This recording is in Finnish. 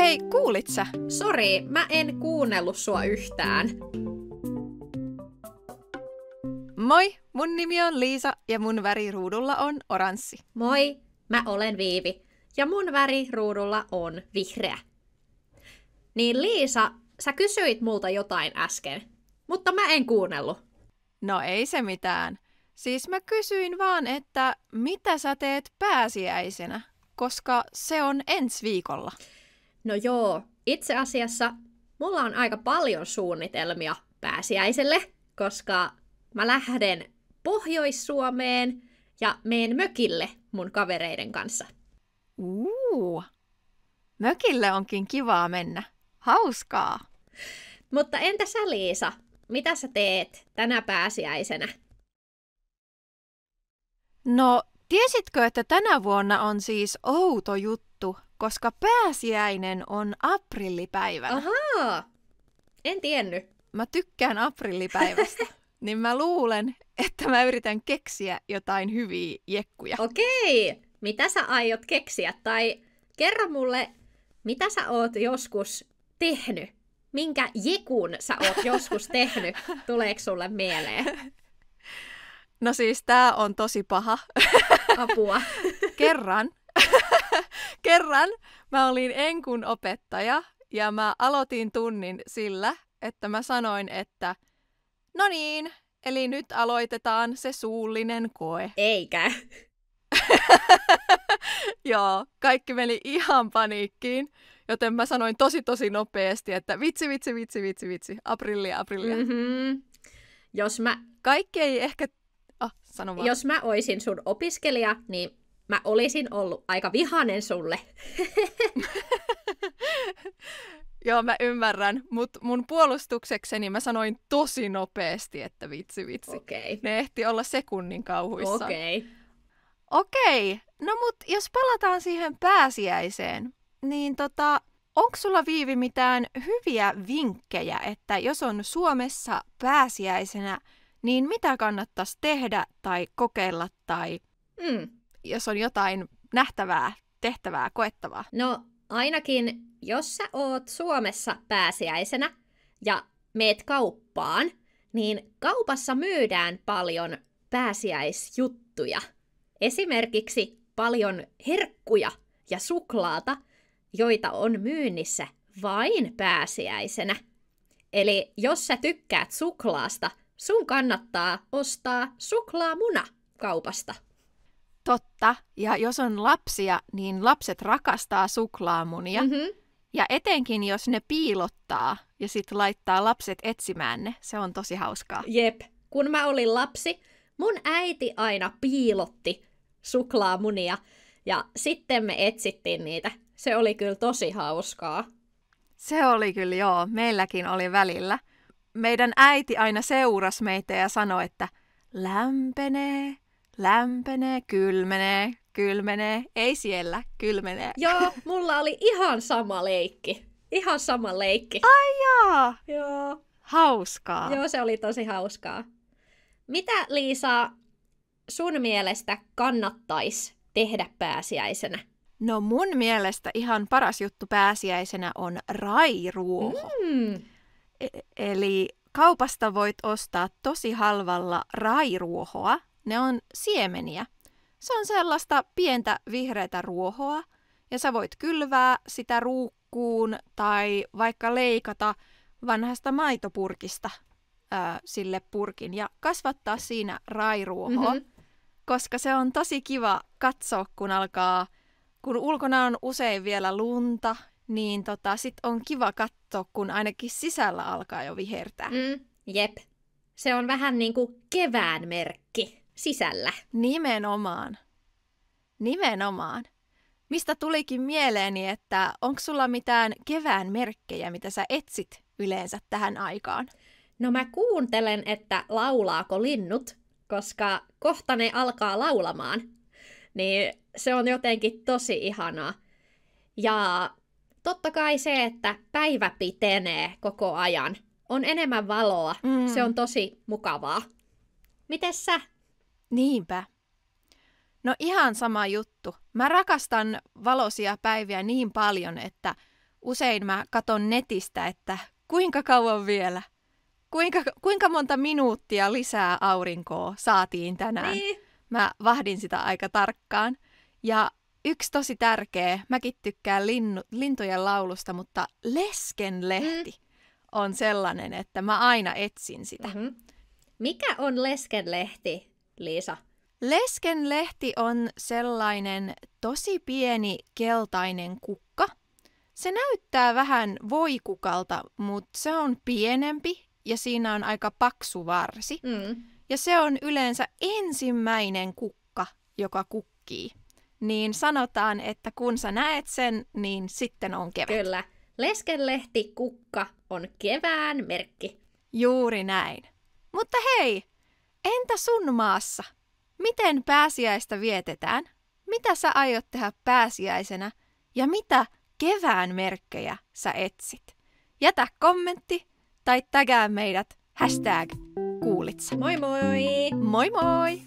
Hei, kuulit sä? Sori, mä en kuunnellut sua yhtään. Moi, mun nimi on Liisa ja mun väri ruudulla on oranssi. Moi, mä olen Viivi ja mun väri ruudulla on vihreä. Niin Liisa, sä kysyit multa jotain äsken, mutta mä en kuunnellut. No ei se mitään. Siis mä kysyin vaan, että mitä sä teet pääsiäisenä, koska se on ensi viikolla. No joo, itse asiassa mulla on aika paljon suunnitelmia pääsiäiselle, koska mä lähden Pohjois-Suomeen ja meen mökille mun kavereiden kanssa. Mökille onkin kivaa mennä. Hauskaa. Mutta entä sä, Liisa? Mitä sä teet tänä pääsiäisenä? No, tiesitkö, että tänä vuonna on siis outo juttu, koska pääsiäinen on aprillipäivänä? Ahaa, en tiennyt. Mä tykkään aprillipäivästä, niin mä luulen, että mä yritän keksiä jotain hyviä jekkuja. Okei, mitä sä aiot keksiä? Tai kerro mulle, mitä sä oot joskus tehnyt? Minkä jekun sä oot joskus tehnyt? Tuleeko sulle mieleen? No siis tää on tosi paha. Apua. Kerran mä olin enkun opettaja ja mä aloitin tunnin sillä, että mä sanoin, että no niin, eli nyt aloitetaan se suullinen koe. Eikä. Joo, kaikki meni ihan paniikkiin, joten mä sanoin tosi nopeasti, että vitsi, aprillia. Mm-hmm. Kaikki ei ehkä... sano vaan. Jos mä oisin sun opiskelija, niin mä olisin ollut aika vihainen sulle. Joo, mä ymmärrän, mutta mun puolustuksekseni mä sanoin tosi nopeasti, että vitsi. Okei. Ne ehti olla sekunnin kauhuissaan. Okei. No mut jos palataan siihen pääsiäiseen, niin onko sulla, Viivi, mitään hyviä vinkkejä, että jos on Suomessa pääsiäisenä, niin mitä kannattaisi tehdä tai kokeilla tai jos on jotain nähtävää, tehtävää, koettavaa? No ainakin, jos sä oot Suomessa pääsiäisenä ja meet kauppaan, niin kaupassa myydään paljon pääsiäisjuttuja. Esimerkiksi paljon herkkuja ja suklaata, joita on myynnissä vain pääsiäisenä. Eli jos sä tykkäät suklaasta, sun kannattaa ostaa suklaamuna kaupasta. Totta, ja jos on lapsia, niin lapset rakastaa suklaamunia. Mm-hmm. Ja etenkin jos ne piilottaa ja sitten laittaa lapset etsimään ne, se on tosi hauskaa. Jep, kun mä olin lapsi, mun äiti aina piilotti suklaamunia ja sitten me etsittiin niitä. Se oli kyllä tosi hauskaa. Se oli kyllä, joo. Meilläkin oli välillä. Meidän äiti aina seurasi meitä ja sanoi, että lämpenee, kylmenee, ei siellä, kylmenee. Joo, mulla oli ihan sama leikki. Ai jaa! Joo. Hauskaa. Joo, se oli tosi hauskaa. Mitä, Liisa, sun mielestä kannattaisi tehdä pääsiäisenä? No mun mielestä ihan paras juttu pääsiäisenä on rairuoho. Eli kaupasta voit ostaa tosi halvalla rairuohoa. Ne on siemeniä. Se on sellaista pientä vihreätä ruohoa ja sä voit kylvää sitä ruukkuun tai vaikka leikata vanhasta maitopurkista sille purkin ja kasvattaa siinä rairuohoa, koska se on tosi kiva katsoa, kun ulkona on usein vielä lunta, niin sit on kiva katsoa, kun ainakin sisällä alkaa jo vihertää. Jep, se on vähän niin kuin kevään merkki sisällä. Nimenomaan. Mistä tulikin mieleeni, että onko sulla mitään kevään merkkejä, mitä sä etsit yleensä tähän aikaan? No mä kuuntelen, että laulaako linnut, koska kohta ne alkaa laulamaan. Niin se on jotenkin tosi ihanaa. Ja totta kai se, että päivä pitenee koko ajan. On enemmän valoa. Se on tosi mukavaa. Mites sä? Niinpä. No ihan sama juttu. Mä rakastan valoisia päiviä niin paljon, että usein mä katon netistä, että kuinka kauan vielä, kuinka monta minuuttia lisää aurinkoa saatiin tänään. Niin. Mä vahdin sitä aika tarkkaan. Ja yksi tosi tärkeä, mäkin tykkään lintujen laulusta, mutta leskenlehti on sellainen, että mä aina etsin sitä. Mm-hmm. Mikä on leskenlehti, Liisa? Leskenlehti on sellainen tosi pieni keltainen kukka. Se näyttää vähän voikukalta, mutta se on pienempi ja siinä on aika paksu varsi. Ja se on yleensä ensimmäinen kukka, joka kukkii. Niin sanotaan, että kun sä näet sen, niin sitten on kevät. Kyllä. Leskenlehti kukka on kevään merkki. Juuri näin. Mutta hei, entä sun maassa? Miten pääsiäistä vietetään? Mitä sä aiot tehdä pääsiäisenä? Ja mitä kevään merkkejä sä etsit? Jätä kommentti tai tägää meidät #kuulitsa. Moi moi! Moi moi!